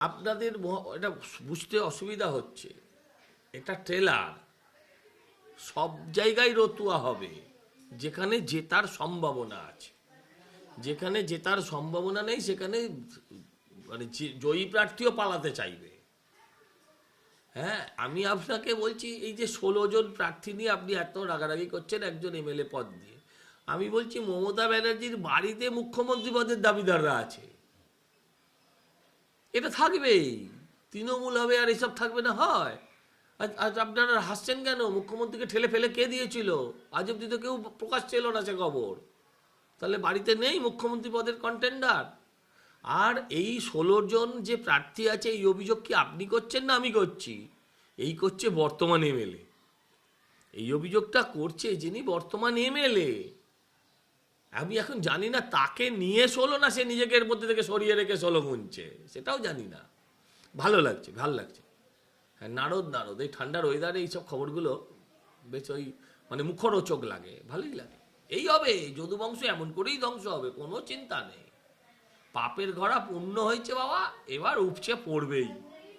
আপনাদের এটা বুঝতে অসুবিধা হচ্ছে, এটা ট্রেলার। সব জায়গায় রতুয়া হবে যেখানে জেতার সম্ভাবনা আছে। যেখানে জেতার সম্ভাবনা নেই সেখানে মানে জয়ী প্রার্থীও পালাতে চাইবে। হ্যাঁ, আমি আপনাকে বলছি, এই যে 16 জন প্রার্থী নিয়ে আপনি এত রাগারাগি করছেন একজন এমএলএ পদ দিয়ে, আমি বলছি মমতা ব্যানার্জির বাড়িতে মুখ্যমন্ত্রী পদের দাবিদাররা আছে। এটা থাকবেই, তৃণমূল হবে আর এসব থাকবে না হয়? আজ আপনারা হাসছেন কেন? মুখ্যমন্ত্রীকে ঠেলে ফেলে কে দিয়েছিল? আজ অব্দি তো কেউ প্রকাশ ছিল না সে খবর। তাহলে বাড়িতে নেই মুখ্যমন্ত্রী পদের কন্টেন্ডার? আর এই 16 জন যে প্রার্থী আছে, এই অভিযোগ কি আপনি করছেন না আমি করছি? এই করছে বর্তমান এমএলএ। এই অভিযোগটা করছে যিনি বর্তমান এমএলএ। আমি এখন জানি না তাকে নিয়ে 16 না সে নিজেকে এর মধ্যে থেকে সরিয়ে রেখে 16 গুনছে, সেটাও জানি না। ভালো লাগছে, ভালো লাগছে। হ্যাঁ, নারদ নারদ এই ঠান্ডার ওয়েদারে এইসব খবরগুলো বেশ ওই মানে মুখরোচক লাগে, ভালোই লাগে। এই হবে, যদুবংশ এমন করেই ধ্বংস হবে, কোনো চিন্তা নেই। পাপের ঘোড়া পূর্ণ হয়েছে বাবা, এবার উপচে পড়বেই।